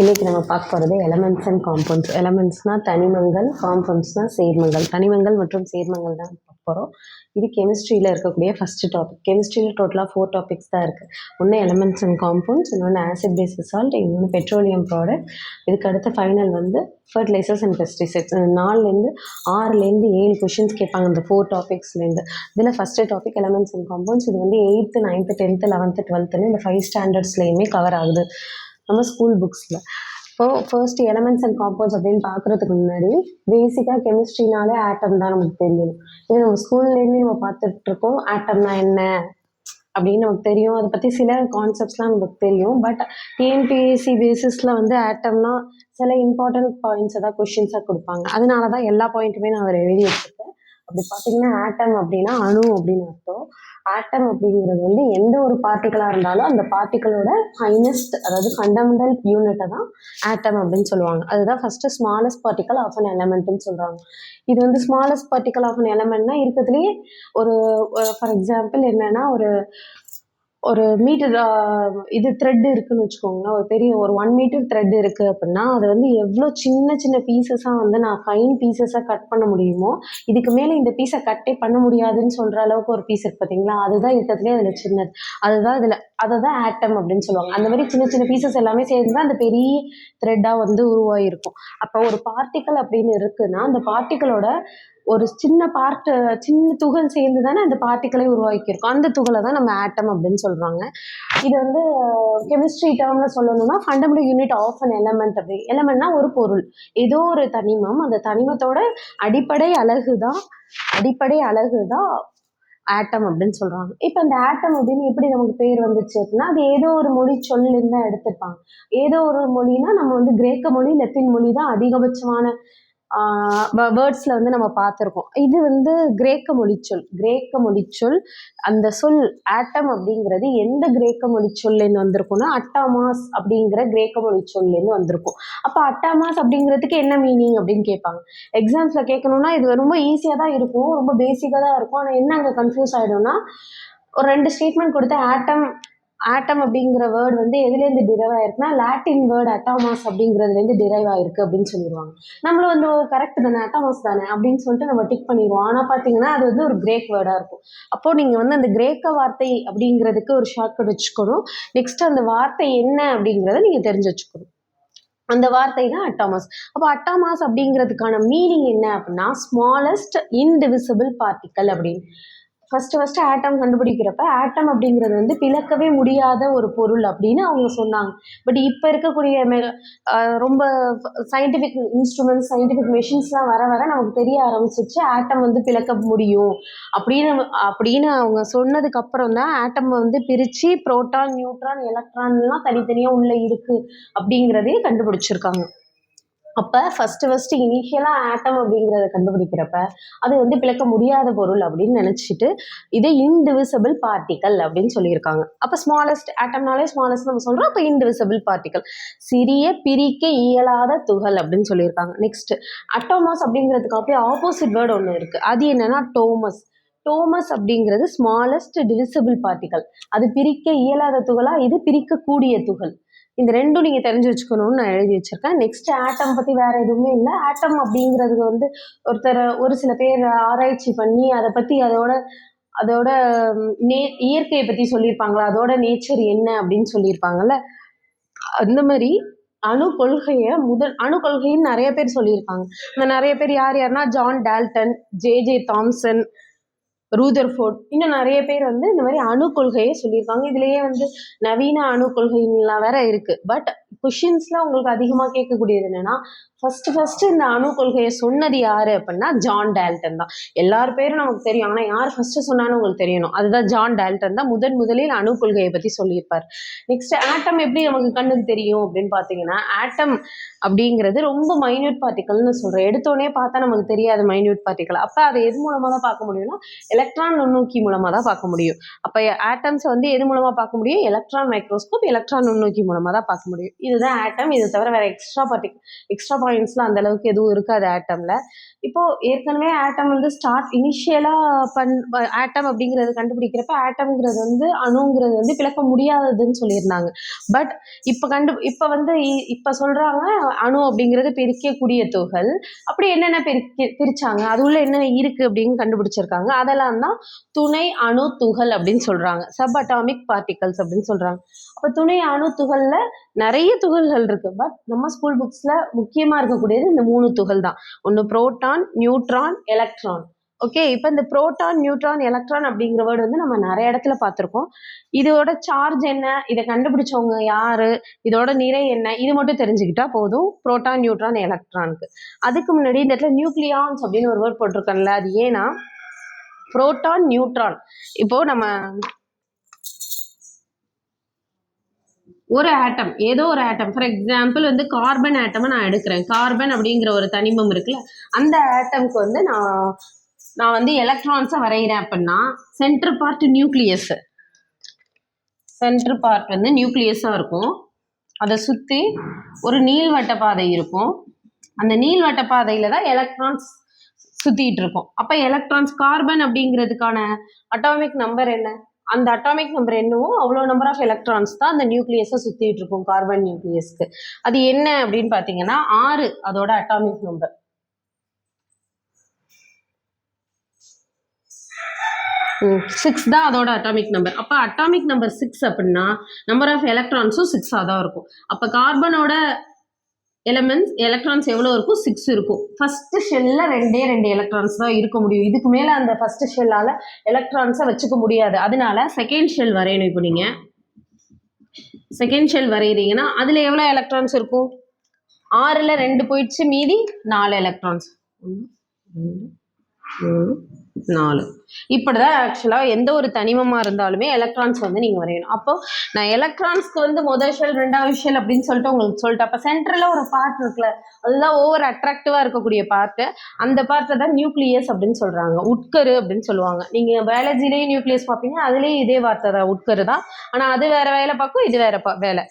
இன்றைக்கி நம்ம பார்க்க போகிறது எலமெண்ட்ஸ் அண்ட் காம்பவுண்ட்ஸ். எலமெண்ட்ஸ்னால் தனிமங்கள், காம்பவுண்ட்ஸ்னால் சேர்மங்கள். தனிமங்கள் மற்றும் சேர்மங்கள் தான் பார்க்க போகிறோம். இது கெமிஸ்ட்ரியில் இருக்கக்கூடிய ஃபஸ்ட்டு டாபிக். கெமிஸ்ட்ரியில் டோட்டலாக 4 டாபிக்ஸ் தான் இருக்குது. ஒன்று எலமெண்ட்ஸ் அண்ட் காம்பவுண்ட்ஸ், இன்னொன்று ஆசிட் பேசிஸ் சால்ட், இன்னொன்று பெட்ரோலியம் ப்ராடக்ட். இதுக்கு அடுத்த ஃபைனல் வந்து ஃபர்டிலைசர்ஸ் அண்ட் பெஸ்டிசைட்ஸ். 4லேருந்து 6லேருந்து 7 கொஷின்ஸ் கேட்பாங்க இந்த 4 டாபிக்ஸ்லேருந்து. இதில் first topic elements and compounds. இது வந்து 8th, 9th, 10th, 11th, 12th இந்த 5 ஸ்டாண்டர்ட்ஸ்லேயுமே கவர் ஆகுது நம்ம ஸ்கூல் புக்ஸில். இப்போது ஃபர்ஸ்ட் எலமெண்ட்ஸ் அண்ட் காம்பவுண்ட்ஸ் அப்படின்னு பார்க்குறதுக்கு முன்னாடி பேசிக்காக கெமிஸ்ட்ரினாலே ஆட்டம் தான் நமக்கு தெரியும். இது நம்ம ஸ்கூல்லேருந்து நம்ம பார்த்துட்ருக்கோம் ஆட்டம்னா என்ன அப்படின்னு நமக்கு தெரியும். அதை பற்றி சில கான்செப்ட்ஸ்லாம் நமக்கு தெரியும். பட் டிஎன்பிஎஸ்சி பேசிஸில் வந்து ஆட்டம்னா சில இம்பார்ட்டன்ட் பாயிண்ட்ஸை தான் கொஷின்ஸாக கொடுப்பாங்க. அதனால தான் எல்லா பாயிண்ட்டுமே நான் அவர் எழுதி வச்சுருக்கேன். அப்படி பார்த்தீங்கன்னா ஆட்டம் அப்படின்னா அணு அப்படின்னு அர்த்தம். ஆட்டம் அப்படிங்கிறது வந்து எந்த ஒரு பார்ட்டிக்கலாக இருந்தாலும் அந்த பார்ட்டிக்கலோட ஃபைனஸ்ட், அதாவது ஃபண்டமெண்டல் யூனிட்டை தான் ஆட்டம் அப்படின்னு சொல்லுவாங்க. அதுதான் first smallest particle of an எலமெண்ட்னு சொல்கிறாங்க. இது வந்து ஸ்மாலஸ்ட் பார்ட்டிக்கல் ஆஃப் அன் எலமெண்ட்னா இருக்கிறதுலேயே ஒரு ஃபார் எக்ஸாம்பிள் என்னென்னா ஒரு மீட்டர் இது த்ரெட் இருக்குன்னு வச்சுக்கோங்களேன். ஒரு பெரிய ஒரு 1 மீட்டர் த்ரெட் இருக்குது அப்படின்னா அது வந்து எவ்வளோ சின்ன சின்ன பீசஸாக வந்து நான் ஃபைன் பீசஸாக கட் பண்ண முடியுமோ, இதுக்கு மேலே இந்த பீஸை கட்டே பண்ண முடியாதுன்னு சொல்கிற அளவுக்கு ஒரு பீஸ் இருக்குது பார்த்தீங்களா, அதுதான் இருக்கிறதுலே அதில் சின்னது. அதுதான் இதில் அதை தான் ஆட்டம் அப்படின்னு சொல்லுவாங்க. அந்த மாதிரி சின்ன சின்ன பீசஸ் எல்லாமே சேர்ந்து தான் அந்த பெரிய த்ரெட்டாக வந்து உருவாகிருக்கும். அப்போ ஒரு பார்ட்டிக்கல் அப்படின்னு இருக்குன்னா அந்த பார்ட்டிக்கலோட ஒரு சின்ன துகள் சேர்ந்து தானே அந்த பார்ட்டிக்கலை உருவாக்கியிருக்கோம். அந்த துகளை தான் நம்ம ஆட்டம் அப்படின்னு சொல்கிறாங்க. இது வந்து கெமிஸ்ட்ரி டேர்மில் சொல்லணும்னா fundamental unit of an element. அப்படி எலமெண்ட்னா ஒரு பொருள், ஏதோ ஒரு தனிமம், அந்த தனிமத்தோட அடிப்படை அலகு தான் ஆட்டம் அப்படின்னு சொல்கிறாங்க. இப்போ அந்த ஆட்டம் அப்படின்னு எப்படி நமக்கு பேர் வந்துச்சு அப்படின்னா அது ஏதோ ஒரு மொழி சொல்லிருந்து தான் எடுத்துருப்பாங்க. ஏதோ ஒரு மொழினா நம்ம வந்து கிரேக்க மொழி, லத்தீன் மொழி தான் அதிகபட்சமான வேர்ட்ஸில் வந்து நம்ம பார்த்துருக்கோம். இது வந்து கிரேக்க மொழிச்சொல். அந்த சொல் ஆட்டம் அப்படிங்கிறது எந்த கிரேக்க மொழிச்சொல்லேருந்து வந்திருக்கும்னா அட்டாமாஸ் அப்படிங்கிற கிரேக்க மொழிச்சொல்லேருந்து வந்திருக்கும். அப்போ அட்டாமாஸ் அப்படிங்கிறதுக்கு என்ன மீனிங் அப்படின்னு கேட்பாங்க. எக்ஸாம்ஸில் கேட்கணுன்னா இது ரொம்ப ஈஸியாக தான் இருக்கும், ரொம்ப பேசிக்காக தான் இருக்கும். ஆனால் என்ன அங்கே கன்ஃபியூஸ் ஆகிடும்னா ஒரு 2 ஸ்டேட்மெண்ட் கொடுத்து ஆட்டம் அப்படிங்கிற வேர்டு வந்து எதுலேருந்து டிரைவ் ஆயிருக்குன்னா லாட்டின் வேர்டு அட்டாமாஸ் அப்படிங்கிறதுலேருந்து டிரைவ் ஆயிருக்கு அப்படின்னு சொல்லிடுவாங்க. நம்மளும் வந்து கரெக்ட் தானே, அட்டாமாஸ் தானே அப்படின்னு சொல்லிட்டு நம்ம டிக் பண்ணிடுவோம். ஆனால் பார்த்தீங்கன்னா அது வந்து ஒரு கிரேக் வேர்டாக இருக்கும். அப்போது நீங்கள் வந்து அந்த கிரேக்க வார்த்தை அப்படிங்கிறதுக்கு ஒரு ஷார்ட்கட் வச்சுக்கணும். நெக்ஸ்ட் அந்த வார்த்தை என்ன அப்படிங்கிறத நீங்கள் தெரிஞ்சு வச்சுக்கணும். அந்த வார்த்தை தான் அட்டாமாஸ். அப்போ அட்டாமாஸ் அப்படிங்கிறதுக்கான மீனிங் என்ன அப்படின்னா ஸ்மாலஸ்ட் இன்டிவிசிபிள் பார்ட்டிக்கல் அப்படின்னு. ஃபஸ்ட்டு ஆட்டம் கண்டுபிடிக்கிறப்ப ஆட்டம் அப்படிங்கிறது வந்து பிளக்கவே முடியாத ஒரு பொருள் அப்படின்னு அவங்க சொன்னாங்க. பட் இப்போ இருக்கக்கூடிய ரொம்ப சயின்டிஃபிக் இன்ஸ்ட்ருமெண்ட்ஸ், சயின்டிஃபிக் மெஷின்ஸ்லாம் வர நமக்கு தெரிய ஆரம்பிச்சிச்சு ஆட்டம் வந்து பிளக்க முடியும் அப்படின்னு அவங்க சொன்னதுக்கப்புறம் தான் ஆட்டம் வந்து பிரித்து புரோட்டான், நியூட்ரான், எலக்ட்ரான்லாம் தனித்தனியாக உள்ளே இருக்குது அப்படிங்கிறதே கண்டுபிடிச்சிருக்காங்க. அப்போ ஃபஸ்ட்டு இனிஷியலாக ஆட்டம் அப்படிங்கிறத கண்டுபிடிக்கிறப்ப அது வந்து பிளக்க முடியாத பொருள் அப்படின்னு நினச்சிட்டு இது இன்டிவிசிபிள் பார்ட்டிக்கல் அப்படின்னு சொல்லியிருக்காங்க. அப்போ ஸ்மாலஸ்ட் ஆட்டம்னாலே ஸ்மாலஸ்ட் நம்ம சொல்கிறோம். அப்போ இன்டிவிசிபிள் பார்ட்டிக்கல், சிறிய பிரிக்க இயலாத துகள் அப்படின்னு சொல்லியிருக்காங்க. நெக்ஸ்ட் அட்டாமாஸ் அப்படிங்கிறதுக்கு அப்படியே ஆப்போசிட் வேர்டு ஒன்று இருக்குது. அது என்னன்னா டோமஸ் அப்படிங்கிறது ஸ்மாலஸ்ட் டிவிசிபிள் பார்ட்டிக்கல். அது பிரிக்க இயலாத துகளா, இது பிரிக்கக்கூடிய துகள். இந்த 2ம் நீங்கள் தெரிஞ்சு வச்சுக்கணும்னு நான் எழுதி வச்சுருக்கேன். நெக்ஸ்ட் ஆட்டம் பற்றி வேறு எதுவுமே இல்லை. ஆட்டம் அப்படிங்கிறது வந்து ஒரு சில பேர் ஆராய்ச்சி பண்ணி அதை பற்றி அதோட இயற்கையை பற்றி சொல்லியிருப்பாங்களா, அதோட நேச்சர் என்ன அப்படின்னு சொல்லியிருப்பாங்கல்ல. அந்த மாதிரி அணு கொள்கைன்னு நிறைய பேர் சொல்லியிருக்காங்க. இந்த நிறைய பேர் யாருன்னா John Dalton, J Thomson, Rutherford, இன்னும் நிறைய பேர் வந்து இந்த மாதிரி அணு கொள்கையை சொல்லியிருக்காங்க. இதுலேயே வந்து நவீன அணு கொள்கைலாம் வேற இருக்குது. பட் கொஷின்ஸில் உங்களுக்கு அதிகமாக கேட்கக்கூடியது என்னென்னா ஃபஸ்ட்டு இந்த அணு கொள்கையை சொன்னது யார் அப்படின்னா ஜான் டால்டன் தான். எல்லார் பேரும் நமக்கு தெரியும், ஆனால் யார் ஃபஸ்ட்டு சொன்னான்னு உங்களுக்கு தெரியணும். அதுதான் ஜான் டால்டன் தான் முதலில் அணு கொள்கையை பற்றி சொல்லியிருப்பார். நெக்ஸ்ட் ஆட்டம் எப்படி நமக்கு கண்ணுக்கு தெரியும் அப்படின்னு பார்த்தீங்கன்னா ஆட்டம் அப்படிங்கிறது ரொம்ப மைன்யூட் பார்ட்டிக்கல்னு சொல்கிறேன். எடுத்தோடனே பார்த்தா நமக்கு தெரியாது மைன்யூட் பார்ட்டிக்கல். அப்போ அதை எது மூலமாக தான் பார்க்க முடியும்னா எலக்ட்ரான் நுண்ணோக்கி மூலமாக தான் பார்க்க முடியும். அப்போ ஆட்டம்ஸை வந்து எது மூலமாக பார்க்க முடியும்? எலக்ட்ரான் மைக்ரோஸ்கோப், எலக்ட்ரான் நுண்ணோக்கி மூலமாக தான் பார்க்க முடியும். இதுதான் ஆட்டம். இது தவிர வேற எக்ஸ்ட்ரா பாயிண்ட்ஸ்லாம் அந்த அளவுக்கு எதுவும் இருக்காது ஆட்டம்ல. இப்போ ஏற்கனவே ஆட்டம் வந்து இனிஷியலா ஆட்டம் அப்படிங்கிறது கண்டுபிடிக்கிறப்ப ஆட்டம்ங்கிறது வந்து அணுங்கிறது வந்து பிளக்க முடியாததுன்னு சொல்லியிருந்தாங்க. பட் இப்ப வந்து இப்ப சொல்றாங்க அணு அப்படிங்கிறது பிரிக்கக்கூடிய துகள். அப்படி என்னென்ன பிரிச்சாங்க, அது உள்ள என்னென்ன இருக்கு அப்படின்னு கண்டுபிடிச்சிருக்காங்க. அதெல்லாம் தான் துணை அணு துகள் அப்படின்னு சொல்றாங்க. சப் அட்டாமிக் பார்ட்டிகல்ஸ் அப்படின்னு சொல்றாங்க. அப்ப துணை அணு துகள்ல நிறைய துகள்கள் இருக்கு. பட் நம்ம ஸ்கூல் புக்ஸ்ல முக்கியமா இருக்கக்கூடியது இந்த 3 துகள் தான். ஒன்று புரோட்டான், நியூட்ரான், எலக்ட்ரான். ஓகே, இப்போ இந்த புரோட்டான், நியூட்ரான், எலக்ட்ரான் அப்படிங்கிற வேர்டு வந்து நம்ம நிறைய இடத்துல பார்த்துருக்கோம். இதோட சார்ஜ் என்ன, இதை கண்டுபிடிச்சவங்க யாரு, இதோட நிறை என்ன, இது மட்டும் தெரிஞ்சுக்கிட்டா போதும் புரோட்டான், நியூட்ரான், எலக்ட்ரானுக்கு. அதுக்கு முன்னாடி இந்த இடத்துல நியூக்ளியான்ஸ் அப்படின்னு ஒரு வேர்ட் போட்டிருக்கோம்ல, அது ஏன்னா புரோட்டான், நியூட்ரான், இப்போ நம்ம ஒரு ஆட்டம், ஏதோ ஒரு ஆட்டம், ஃபார் எக்ஸாம்பிள் வந்து கார்பன் ஆட்டமை நான் எடுக்கிறேன். கார்பன் அப்படிங்கிற ஒரு தனிமம் இருக்குல்ல, அந்த ஆட்டம்க்கு வந்து நான் வந்து எலக்ட்ரான்ஸை வரைகிறேன் அப்படின்னா சென்டர் பார்ட் வந்து நியூக்ளியஸாக இருக்கும். அதை சுற்றி ஒரு நீள்வட்ட பாதை இருக்கும். அந்த நீள்வட்ட பாதையில் தான் எலக்ட்ரான்ஸ் சுற்றிட்டு இருக்கும். அப்போ எலக்ட்ரான்ஸ், கார்பன் அப்படிங்கிறதுக்கான அட்டாமிக் நம்பர் என்ன, அந்த அட்டாமிக் நம்பர் என்னவோ அவ்வளோ நம்பர் ஆஃப் எலக்ட்ரான்ஸ் தான் அந்த நியூக்ளியஸை சுற்றிட்டு இருக்கும் கார்பன் நியூக்ளியஸ்க்கு. அது என்ன அப்படின்னு பார்த்தீங்கன்னா 6 அதோட அட்டாமிக் நம்பர். 6 தான் அதோட அட்டாமிக் நம்பர். அப்போ அட்டாமிக் நம்பர் 6 அப்படின்னா நம்பர் ஆஃப் எலக்ட்ரான்ஸும் 6ஆக தான் இருக்கும். அப்போ கார்பனோட எலக்ட்ரான்ஸ் எவ்வளோ இருக்கும், 6 இருக்கும். ஃபர்ஸ்ட் ஷெல்ல 2 எலக்ட்ரான்ஸ் தான் இருக்க முடியும். இதுக்கு மேலே அந்த ஃபர்ஸ்ட் ஷெல்லால் எலக்ட்ரான்ஸை வச்சுக்க முடியாது. அதனால செகண்ட் ஷெல் வரையணும். இப்போ நீங்கள் செகண்ட் ஷெல் வரைகிறீங்கன்னா அதில் எவ்வளோ எலக்ட்ரான்ஸ் இருக்கும், 6ல் 2 போயிடுச்சு, மீதி 4 எலக்ட்ரான்ஸ். 4. இப்படிதான் ஆக்சுவலாக எந்த ஒரு தனிமமாக இருந்தாலுமே எலக்ட்ரான்ஸ் வந்து நீங்கள் வரையணும். அப்போ நான் எலக்ட்ரான்ஸ்க்கு வந்து முதல் ஷெல், 2வது ஷெல் அப்படின்னு சொல்லிட்டு உங்களுக்கு சொல்லிட்டு, அப்போ சென்டரில் ஒரு பார்ட் இருக்குல்ல, அதுதான் ஓவர் அட்ராக்டிவாக இருக்கக்கூடிய பார்ட்டு. அந்த பார்ட்டை தான் நியூக்ளியஸ் அப்படின்னு சொல்கிறாங்க, உட்கரு அப்படின்னு சொல்லுவாங்க. நீங்கள் பயாலஜிலேயும் நியூக்ளியஸ் பார்ப்பீங்க, அதுலேயும் இதே வார்த்தை தான், உட்கரு தான். ஆனால் அது வேற வேலை பார்க்கும், இது வேற வேலை.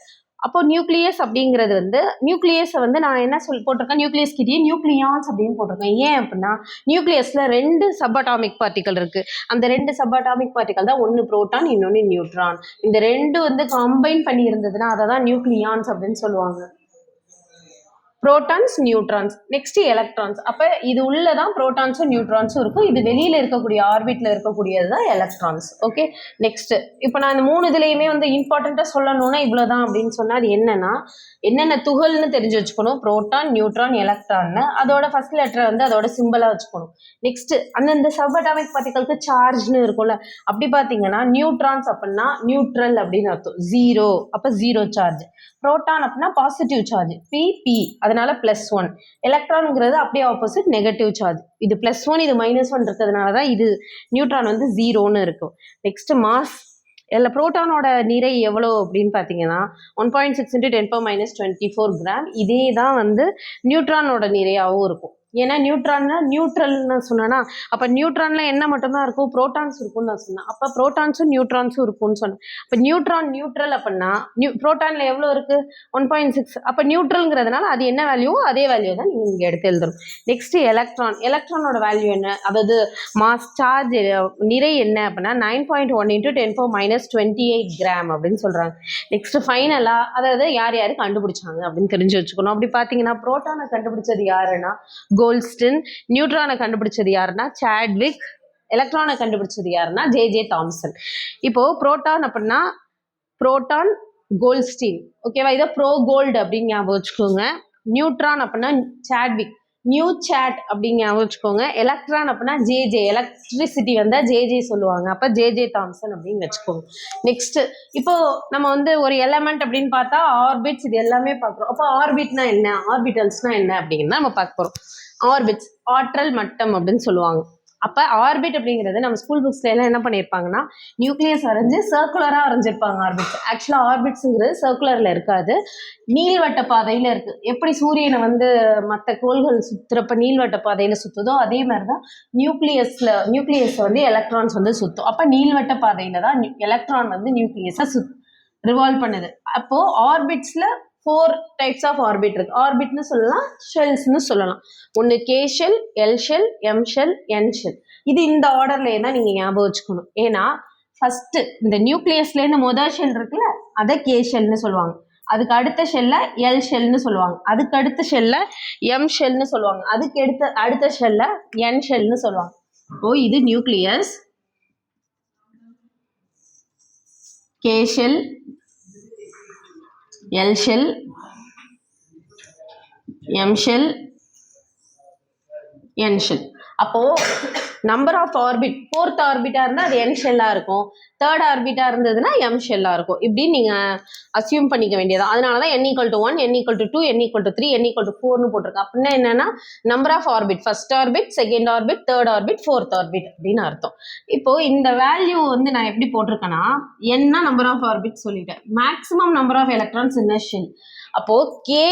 அப்போ நியூக்ளியஸ் அப்படிங்கிறது வந்து, நியூக்ளியஸை வந்து நான் என்ன போட்டிருக்கேன், நியூக்ளியஸ் கிட்டேயே நியூக்ளியான்ஸ் அப்படின்னு போட்டிருக்கேன். ஏன் அப்படின்னா நியூக்ளியஸில் 2 சப் அட்டாமிக் பார்ட்டிகல் இருக்குது. அந்த 2 சப் அட்டாமிக் பார்ட்டிகல் தான், ஒன்று புரோட்டான், இன்னொன்று நியூட்ரான். இந்த 2 வந்து கம்பைன் பண்ணி இருந்ததுன்னா அதை தான் நியூக்ளியான்ஸ் அப்படின்னு சொல்லுவாங்க. Protons, neutrons, next electrons. அப்போ இது உள்ளதான் புரோட்டான்ஸும் நியூட்ரான்ஸும் இருக்கும். இது வெளியில் இருக்கக்கூடிய ஆர்பிட்ல இருக்கக்கூடியது தான் எலக்ட்ரான்ஸ். ஓகே, நெக்ஸ்ட் இப்போ நான் இந்த 3 இதுலேயுமே வந்து இம்பார்ட்டண்ட்டாக சொல்லணும்னா இவ்வளோதான் அப்படின்னு சொன்னால், அது என்னென்ன துகள்னு தெரிஞ்சு வச்சுக்கணும். புரோட்டான், நியூட்ரான், எலக்ட்ரான்னு அதோட ஃபர்ஸ்ட் லெட்டரை வந்து அதோட சிம்பிளாக வச்சுக்கணும். நெக்ஸ்ட் அந்தந்த சப் அட்டாமிக் பார்ட்டிகலுக்கு சார்ஜ்னு இருக்கும்ல, அப்படி பார்த்தீங்கன்னா நியூட்ரான்ஸ் அப்படின்னா நியூட்ரல் அப்படின்னு அர்த்தம், 0. அப்போ 0 சார்ஜ். புரோட்டான் அப்படின்னா பாசிட்டிவ் சார்ஜ், பி, அதனால +1. எலக்ட்ரான்ங்கிறது அப்படியே ஆப்போசிட், நெகட்டிவ் சார்ஜ். இது +1, இது -1 இருக்கிறதுனால தான் இது நியூட்ரான் வந்து 0ன்னு இருக்கும். Next mass. இதில் புரோட்டானோட நிறை எவ்வளோ அப்படின்னு பார்த்தீங்கன்னா 1.6 × 10⁻24 கிராம். இதே தான் வந்து நியூட்ரானோட நிறையாகவும் இருக்கும். ஏன்னா நியூட்ரான்னா நியூட்ரல்னு சொன்னேன்னா, அப்போ நியூட்ரான்ல என்ன மட்டும்தான் இருக்கும், புரோட்டான்ஸ் இருக்கும்னு நான் சொன்னேன். அப்போ புரோட்டான்ஸும் நியூட்ரான்ஸும் இருக்கும்னு சொன்னேன். இப்போ நியூட்ரல் அப்படின்னா புரோட்டான்ல எவ்வளோ இருக்கு, 1.6. அப்போ நியூட்ரல்ங்கிறதுனால அது என்ன வேல்யூ, அதே வேல்யூ தான் நீங்கள் இங்கே எடுத்து எழுதணும். நெக்ஸ்ட் எலக்ட்ரானோட வேல்யூ என்ன, அதாவது மாஸ் சார்ஜ் நிறை என்ன அப்படின்னா 9.1 × 10⁻28 கிராம் அப்படின்னு சொல்றாங்க. நெக்ஸ்ட் ஃபைனலாக அதாவது யார் கண்டுபிடிச்சாங்க அப்படின்னு தெரிஞ்சு வச்சுக்கணும். அப்படி பார்த்தீங்கன்னா புரோட்டானை கண்டுபிடிச்சது யாருன்னா கோல்ஸ்டன், நியூட்ரானை கண்டுபிடிச்சது யாருன்னா சாட்விக், எலக்ட்ரானை கண்டுபிடிச்சது யாருன்னா ஜே தாம்சன். இப்போ புரோட்டான் அப்படின்னா புரோட்டான், கோல்ஸ்டீன். ஓகேவா, இதை ப்ரோ கோல்டு அப்படின்னு ஞாபகம் வச்சுக்கோங்க. நியூட்ரான் அப்படின்னா சாட்விக், நியூ சாட் அப்படின்னு ஞாபகம் வச்சுக்கோங்க. எலக்ட்ரான் அப்படின்னா ஜே, எலக்ட்ரிசிட்டி வந்தால் ஜே சொல்லுவாங்க, அப்போ ஜே தாம்சன் அப்படின்னு வச்சுக்கோங்க. நெக்ஸ்ட் இப்போ நம்ம வந்து ஒரு எலமெண்ட் அப்படின்னு பார்த்தா ஆர்பிட்ஸ், இது எல்லாமே பார்க்குறோம். அப்போ ஆர்பிட்னா என்ன, ஆர்பிட்டல்ஸ்னா என்ன அப்படின்னு நம்ம பார்க்க போகிறோம். ஆர்பிட்ஸ் ஆற்றல் மட்டம் அப்படின்னு சொல்லுவாங்க. அப்போ ஆர்பிட் அப்படிங்கிறது நம்ம ஸ்கூல் புக்ஸ்ல எல்லாம் என்ன பண்ணியிருப்பாங்கன்னா நியூக்ளியஸ் வரைஞ்சி சர்க்குலராக வரைஞ்சிருப்பாங்க ஆர்பிட்ஸ். ஆக்சுவலாக ஆர்பிட்ஸுங்கிறது சர்க்குலரில் இருக்காது, நீள்வட்ட பாதையில் இருக்குது. எப்படி சூரியனை வந்து மற்ற கோள்கள் சுற்றுறப்ப நீள்வட்ட பாதையில் சுற்றுதோ அதே மாதிரி தான் நியூக்ளியஸ் வந்து எலக்ட்ரான்ஸ் வந்து சுற்றும். அப்போ நீள்வட்ட பாதையில் தான் எலக்ட்ரான் வந்து நியூக்ளியஸை ரிவால்வ் பண்ணுது. அப்போது ஆர்பிட்ஸில் 4 டைப்ஸ் ஆஃப் ஆர்பிட் இருக்கு. ஆர்பிட்னு சொல்லலாம், ஷெல்ஸ்னு சொல்லலாம். ஒன்று K shell, L shell, M shell, N shell. இது இந்த ஆர்டர்லேயே தான் நீங்கள் ஞாபகம் வச்சுக்கணும். ஏன்னா ஃபர்ஸ்ட் இந்த நியூக்ளியஸ்லேருந்து முதல் ஷெல் இருக்குல்ல, அதை கே ஷெல்னு சொல்லுவாங்க. அதுக்கு அடுத்த ஷெல்ல எல் ஷெல்னு சொல்லுவாங்க. அதுக்கு அடுத்த ஷெல்ல எம் ஷெல்னு சொல்லுவாங்க. அதுக்கு அடுத்த ஷெல்ல என் ஷெல்னு சொல்லுவாங்க. ஓ, இது nucleus, K shell, L shell, M shell, N shell. அப்போ நம்பர் ஆஃப் ஆர்பிட், ஃபோர்த் ஆர்பிட்டா இருந்தால் அது என் ஷெல்லாக இருக்கும், தேர்ட் ஆர்பிட்டா இருந்ததுன்னா எம் ஷெல்லாக இருக்கும். இப்படி நீங்கள் அசியூம் பண்ணிக்க வேண்டியது. அதனால தான் n = 1, n = 2, n = 3, n = 4னு போட்டிருக்கு. அப்படின்னா என்னன்னா number of orbit, first orbit, second orbit, third orbit, fourth orbit அப்படின்னு அர்த்தம். இப்போ இந்த வேல்யூ வந்து நான் எப்படி போட்டிருக்கேன்னா, என்ன நம்பர் ஆஃப் ஆர்பிட் சொல்லிட்டேன், maximum number of electrons in a shell. அப்போ கே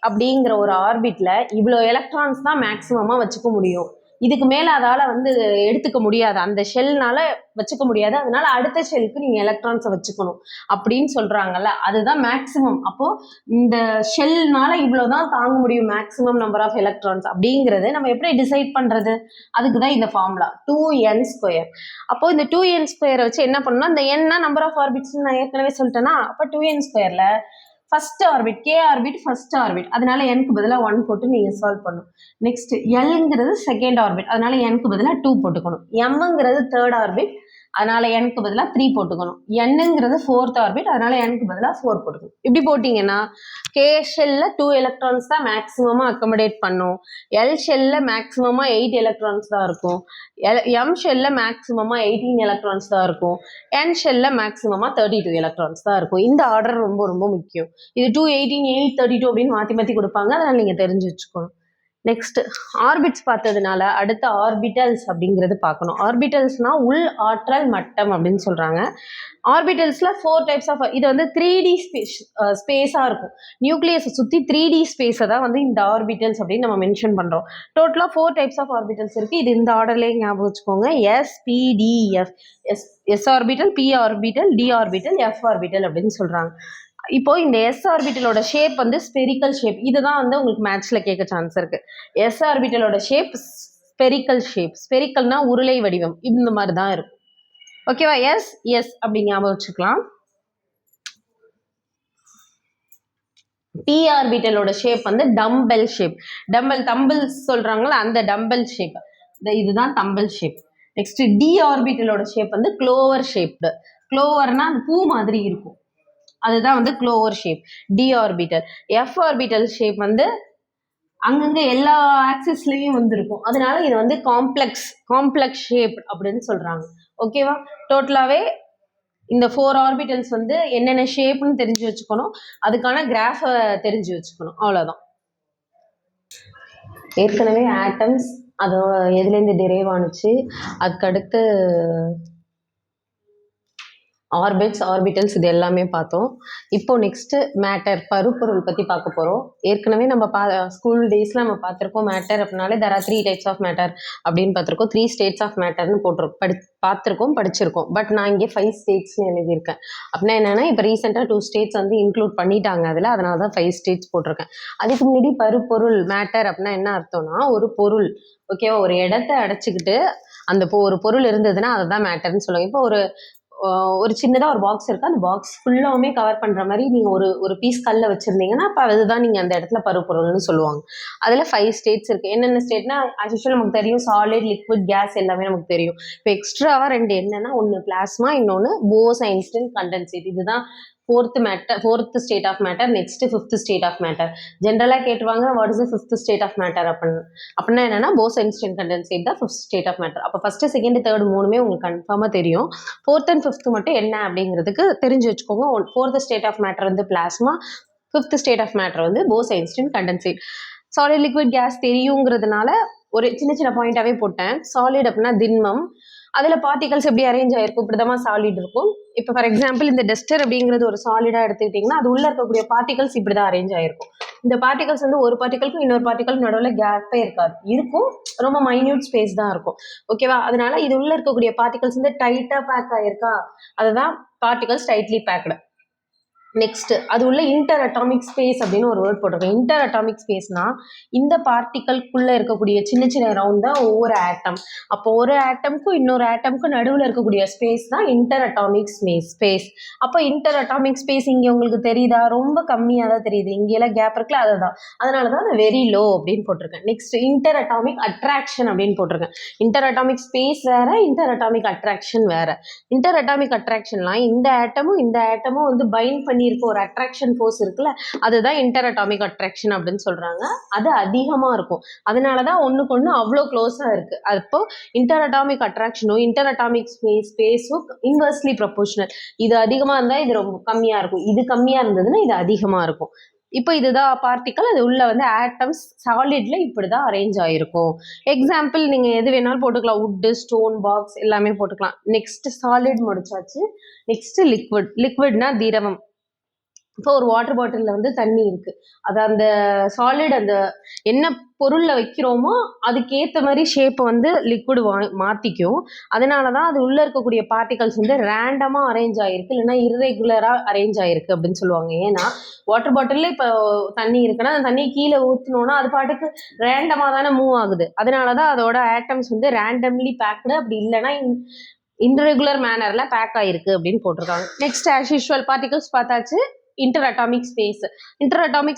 அப்படிங்கிற ஒரு ஆர்பிட்ல இவ்வளோ எலக்ட்ரான்ஸ் தான் மேக்ஸிமமா வச்சுக்க முடியும். இதுக்கு மேல அதால வந்து எடுத்துக்க முடியாது, அந்த ஷெல்னால வச்சுக்க முடியாது. அதனால அடுத்த ஷெல்லுக்கு நீங்க எலக்ட்ரான்ஸை வச்சுக்கணும் அப்படின்னு சொல்றாங்கல்ல, அதுதான் மேக்சிமம். அப்போ இந்த ஷெல்னால இவ்வளவுதான் தாங்க முடியும், மேக்சிமம் நம்பர் ஆஃப் எலக்ட்ரான்ஸ் அப்படிங்கறது நம்ம எப்படி டிசைட் பண்றது? அதுக்குதான் இந்த ஃபார்முலா 2n². அப்போ இந்த 2n² வச்சு என்ன பண்ணணும், இந்த n நம்பர் ஆஃப் ஆர்பிட்ஸ் நான் ஏற்கனவே சொல்லிட்டேன்னா, அப்போ 2n²ல first orbit, K orbit first orbit, அதனால n-க்கு பதிலாக 1 போட்டு நீங்க சால்வ் பண்ணணும். நெக்ஸ்ட் எல்ங்கிறது செகண்ட் ஆர்பிட், அதனால n-க்கு பதிலாக 2 போட்டுக்கணும். எம்ங்கிறது தேர்ட் ஆர்பிட், அதனால n-க்கு பதிலாக 3 போட்டுக்கணும். n-ங்கிறது ஃபோர்த் ஆர்பிட், அதனால n-க்கு பதிலாக 4 போட்டுக்கணும். இப்படி போட்டிங்கன்னா கே ஷெல்ல 2 எலக்ட்ரான்ஸ் தான் மேக்ஸிமமா அக்கமடேட் பண்ணும், எல் ஷெல்ல மேக்ஸிமமா 8 எலக்ட்ரான்ஸ் தான் இருக்கும், எம் ஷெல்ல மேக்ஸிமமா 18 எலக்ட்ரான்ஸ் தான் இருக்கும், என் ஷெல்ல மேக்ஸிமமா 32 எலக்ட்ரான்ஸ் தான் இருக்கும். இந்த ஆர்டர் ரொம்ப ரொம்ப முக்கியம். இது 2, 18, 8, 32 அப்படின்னு மாற்றி மாற்றி கொடுப்பாங்க, அதனால நீங்கள் தெரிஞ்சு வச்சுக்கணும். நெக்ஸ்ட் ஆர்பிட்ஸ் பார்த்ததுனால அடுத்த ஆர்பிட்டல்ஸ் அப்படிங்கிறது பார்க்கணும். ஆர்பிட்டல்ஸ்னா உள் ஆற்றல் மட்டம் அப்படின்னு சொல்றாங்க. ஆர்பிட்டல்ஸ்ல 4 டைப்ஸ் ஆஃப், இது வந்து 3D ஸ்பேஸா இருக்கும். நியூக்ளியஸை சுற்றி 3D ஸ்பேஸை தான் வந்து இந்த ஆர்பிட்டல்ஸ் அப்படின்னு நம்ம மென்ஷன் பண்றோம். டோட்டலாக 4 டைப்ஸ் ஆஃப் ஆர்பிட்டல்ஸ் இருக்கு. இது இந்த ஆர்டர்லேயே ஞாபகம் வச்சுக்கோங்க. S-P-D-F. S orbital, P orbital, D orbital, F orbital அப்படின்னு சொல்றாங்க. இப்போ இந்த எஸ் ஆர்பிட்டலோட ஷேப் வந்து ஸ்பெரிக்கல் ஷேப். இதுதான் வந்து உங்களுக்கு மேட்ச்ல கேட்க சான்ஸ் இருக்கு. எஸ் ஆர்பிட்டலோட ஷேப் ஸ்பெரிக்கல் ஷேப். ஸ்பெரிக்கல்னா உருளை வடிவம், இந்த மாதிரி தான் இருக்கும். ஓகேவா? எஸ் எஸ் அப்படி ஞாபகம் வச்சுக்கலாம். பி ஆர்பிட்டலோட ஷேப் வந்து டம்பல் ஷேப். தம்பிள் சொல்றாங்களா, அந்த டம்பல் ஷேப். இதுதான் தம்பல் ஷேப். நெக்ஸ்ட் டி ஆர்பிட்டலோட ஷேப் வந்து க்ளோவர் ஷேப்டு. க்ளோவர்னா அந்த பூ மாதிரி இருக்கும், அதுதான் வந்து clover shape, D orbital. F orbital shape வந்து அங்கங்க எல்லா ஆக்சிஸ்லயும் வந்து இருக்கும், அதனால இது வந்து காம்ப்ளெக்ஸ் ஷேப் அப்படின்னு சொல்றாங்க. ஓகேவா? டோட்டலாவே இந்த 4 ஆர்பிட்டல்ஸ் வந்து என்னென்ன ஷேப்னு தெரிஞ்சு வச்சுக்கணும், அதுக்கான கிராஃப தெரிஞ்சு வச்சுக்கணும், அவ்வளவுதான். ஏற்கனவே ஆட்டம்ஸ் அது எதுலேருந்து டிரைவ் ஆனிச்சு, அதுக்கடுத்து ஆர்பிட்டல்ஸ் இது எல்லாமே பார்த்தோம். இப்போ நெக்ஸ்ட் மேட்டர், பருப்பொருள் பற்றி பார்க்க போகிறோம். ஏற்கனவே நம்ம ஸ்கூல் டேஸில் நம்ம பார்த்துருக்கோம், மேட்டர் அப்படின்னாலே there are 3 types of matter அப்படின்னு பார்த்துருக்கோம். 3 ஸ்டேட்ஸ் ஆஃப் மேட்டர்னு பார்த்துருக்கோம், படிச்சிருக்கோம். பட் நான் இங்கே 5 ஸ்டேட்ஸ்னு எழுதியிருக்கேன். அப்படின்னா என்னென்னா, இப்போ ரீசெண்டாக 2 ஸ்டேட்ஸ் வந்து இன்க்ளூட் பண்ணிட்டாங்க அதில், அதனால தான் 5 ஸ்டேட்ஸ் போட்டிருக்கேன். அதுக்கு முன்னாடி பருப்பொருள் மேட்டர் அப்படின்னா என்ன அர்த்தம்னா, ஒரு பொருள், ஓகேவா, ஒரு இடத்த அடைச்சிக்கிட்டு அந்த ஒரு பொருள் இருந்ததுன்னா அதை தான் மேட்டர்னு சொல்லுவாங்க. இப்போ ஒரு சின்னதாக ஒரு பாக்ஸ் இருக்குது, அந்த பாக்ஸ் ஃபுல்லாகவுமே கவர் பண்ணுற மாதிரி நீங்கள் ஒரு பீஸ் கல்லை வச்சுருந்தீங்கன்னா அப்போ அதுதான் நீங்கள் அந்த இடத்துல பருப்பொருள்னு சொல்லுவாங்க. அதில் 5 ஸ்டேட்ஸ் இருக்குது. என்னென்ன ஸ்டேட்னா, ஆக்சுவலாக நமக்கு தெரியும், சாலிட், லிக்விட், கேஸ் எல்லாமே நமக்கு தெரியும். இப்போ எக்ஸ்ட்ராவாக 2 என்னன்னா, ஒன்று பிளாஸ்மா, இன்னொன்று போஸ்-ஐன்ஸ்டீன் கண்டென்சேட். இதுதான் fourth state of matter. Next 5th state of matter. ஜென்ரலாக கேட்டுவாங்க, what is the 5th state of matter அப்படின்னா என்னன்னா, போஸ்-ஐன்ஸ்டீன் கண்டென்சேட் தான் 5th ஸ்டேட் ஆஃப் மேட்டர். அப்போ ஃபர்ஸ்ட், செகண்ட், தேர்ட் 3மே உங்களுக்கு கன்ஃபார்மாக தெரியும். 4th and 5th மட்டும் என்ன அப்படிங்கிறதுக்கு தெரிஞ்சு வச்சுக்கோங்க. 4th ஸ்டேட் ஆஃப் மேட்டர் வந்து plasma, 5th state of matter வந்து Bose Einstein condensate. Solid, liquid, gas தெரியுங்கிறதுனால ஒரு சின்ன பாயிண்டாவே போட்டேன். சாலிட் அப்படின்னா திண்மம், அதில் பார்ட்டிகல்ஸ் எப்படி அரேஞ்ச் ஆயிருக்கும், இப்படிதான் சாலிட் இருக்கும். இப்போ ஃபார் எக்ஸாம்பிள் இந்த டஸ்டர் அப்படிங்கிறது ஒரு சாலிடா எடுத்துக்கிட்டிங்கன்னா, அது உள்ள இருக்கக்கூடிய பார்ட்டிகல்ஸ் இப்படிதான் அரேஞ்ச் ஆயிருக்கும். இந்த பார்ட்டிகல்ஸ் வந்து ஒரு பார்ட்டிகலுக்கும் இன்னொரு பார்ட்டிகல் நடுவில் கேப்பே இருக்காது, இருக்கும், ரொம்ப மைன்யூட் ஸ்பேஸ் தான் இருக்கும். ஓகேவா? அதனால இது உள்ள இருக்கக்கூடிய பார்ட்டிகல்ஸ் வந்து டைட்டா பேக் ஆயிருக்கா, அதுதான் பார்ட்டிகல்ஸ் டைட்லி பேக்டு. நெக்ஸ்ட் அது உள்ள இன்டர் அட்டாமிக் ஸ்பேஸ் அப்படின்னு ஒரு வேர்ட் போட்டிருக்கோம். இன்டர் அட்டாமிக் ஸ்பேஸ்னா இந்த பார்ட்டிக்கல்குள்ள இருக்கக்கூடிய சின்ன சின்ன ரவுண்ட் தான் ஒவ்வொரு ஆட்டம். அப்போ ஒரு ஆட்டம்க்கும் இன்னொரு ஆட்டம்க்கும் நடுவில் இருக்கக்கூடிய ஸ்பேஸ் தான் இன்டர் அட்டாமிக் ஸ்பேஸ். அப்போ இன்டர் அட்டாமிக் ஸ்பேஸ் இங்கே உங்களுக்கு தெரியுதா? ரொம்ப கம்மியாக தான் தெரியுது. இங்கெல்லாம் கேப் இருக்குல்ல, அதுதான். அதனால தான் அது வெரி லோ அப்படின்னு போட்டிருக்கேன். நெக்ஸ்ட் இன்டர் அட்டாமிக் அட்ராக்ஷன் அப்படின்னு போட்டிருக்கேன். இன்டர் அட்டாமிக் ஸ்பேஸ் வேற, இன்டர் அட்டாமிக் அட்ராக்ஷன் வேற. இன்டர் அட்டாமிக் அட்ராக்ஷன்லாம் இந்த ஆட்டமும் வந்து பைண்ட் பண்ணி இருக்க ஒரு அட்ராக்ஷன் ஃபோர்ஸ் இருக்குல்ல, அதுதான் இன்டர் அட்டாமிக் அட்ராக்ஷன் அப்படின்னு சொல்றாங்க. அது அதிகமா இருக்கும். அதனாலதான் ஒண்ணுக்கு ஒண்ணு அவ்வளோ க்ளோஸா இருக்கு. அப்போ இன்டர் அட்டாமிக் அட்ராக்ஷனும் இன்டர் அட்டாமிக் ஸ்பேஸும் இன்வெர்ஸ்லி ப்ரொபோர்ஷனல். இது அதிகமா இருந்தா இது ரொம்ப கம்மியா இருக்கும், இது கம்மியா இருந்ததுன்னா இது அதிகமா இருக்கும். இப்போ இதுதான் பார்ட்டிக்கல், அது உள்ள வந்து ஆட்டம்ஸ் சாலிட்ல இப்படிதான் அரேஞ்ச் ஆயிருக்கும். எக்ஸாம்பிள் நீங்க எது வேணாலும் போட்டுக்கலாம், வுட்டு, ஸ்டோன், பாக்ஸ் எல்லாமே போட்டுக்கலாம். நெக்ஸ்ட் சாலிட் முடிச்சாச்சு. நெக்ஸ்ட் லிக்விட்னா திரவம். இப்போ ஒரு வாட்டர் பாட்டிலில் வந்து தண்ணி இருக்கு, அது அந்த சாலிட் அந்த என்ன பொருளில் வைக்கிறோமோ அதுக்கேற்ற மாதிரி ஷேப்பை வந்து லிக்விட் மாற்றிக்கும். அதனால தான் அது உள்ளே இருக்கக்கூடிய பார்ட்டிகல்ஸ் வந்து ரேண்டமாக அரேஞ்ச் ஆகிருக்கு, இல்லைன்னா இர்ரெகுலராக அரேஞ்ச் ஆகிருக்கு அப்படின்னு சொல்லுவாங்க. ஏன்னா வாட்டர் பாட்டிலில் இப்போ தண்ணி இருக்குன்னா அந்த தண்ணியை கீழே ஊற்றினோன்னா அது பாட்டுக்கு ரேண்டமாக தானே மூவ் ஆகுது. அதனால தான் அதோட ஆட்டம்ஸ் வந்து ரேண்டம்லி பேக்டு, அப்படி இல்லைன்னா இன்ரெகுலர் மேனரில் பேக் ஆகிருக்கு அப்படின்னு போட்டிருக்காங்க. நெக்ஸ்ட் ஆஸ் யூஷுவல் பார்ட்டிகல்ஸ் பார்த்தாச்சு. இன்டர் அட்டாமிக்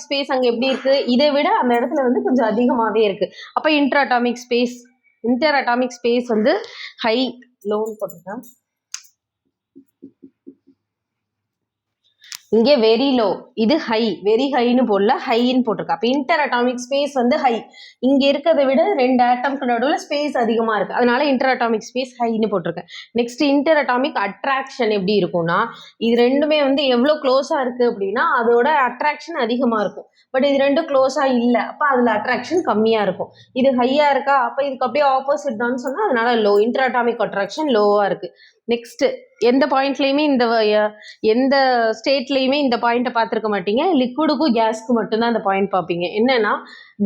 ஸ்பேஸ் அங்கே எப்படி இருக்கு? இதை விட அந்த இடத்துல வந்து கொஞ்சம் அதிகமாகவே இருக்கு. அப்போ இன்டர் அட்டாமிக் ஸ்பேஸ் வந்து ஹை, லோன்னு போட்டிருக்கேன். இங்கே வெரி லோ, இது ஹை, வெரி ஹைன்னு போடல, ஹைன்னு போட்டிருக்கு. அப்போ இன்டர் அட்டாமிக் ஸ்பேஸ் வந்து ஹை. இங்கே இருக்கிறத விட ரெண்டு ஆட்டம்க்கு நடுவில் ஸ்பேஸ் அதிகமாக இருக்குது, அதனால இன்டர் அட்டாமிக் ஸ்பேஸ் ஹைன்னு போட்டிருக்கேன். நெக்ஸ்ட் இன்டர் அட்டாமிக் அட்ராக்ஷன் எப்படி இருக்கும்னா, இது ரெண்டுமே வந்து எவ்வளோ க்ளோஸாக இருக்குது அப்படின்னா அதோட அட்ராக்ஷன் அதிகமாக இருக்கும். பட் இது ரெண்டும் க்ளோஸாக இல்லை, அப்போ அதில் அட்ராக்ஷன் கம்மியாக இருக்கும். இது ஹையாக இருக்கா, அப்போ இதுக்கு அப்படியே ஆப்போசிட் தான் சொன்னால் அதனால லோ, இன்டர் அட்டாமிக் அட்ராக்ஷன் லோவாக இருக்குது. நெக்ஸ்ட் எந்த பாயிண்ட்லையுமே எந்த ஸ்டேட்லையுமே இந்த பாயிண்ட்டை பார்த்துருக்க மாட்டீங்க. லிக்விடுக்கும் கேஸ்க்கும் மட்டும்தான் அந்த பாயிண்ட் பார்ப்பீங்க. என்னன்னா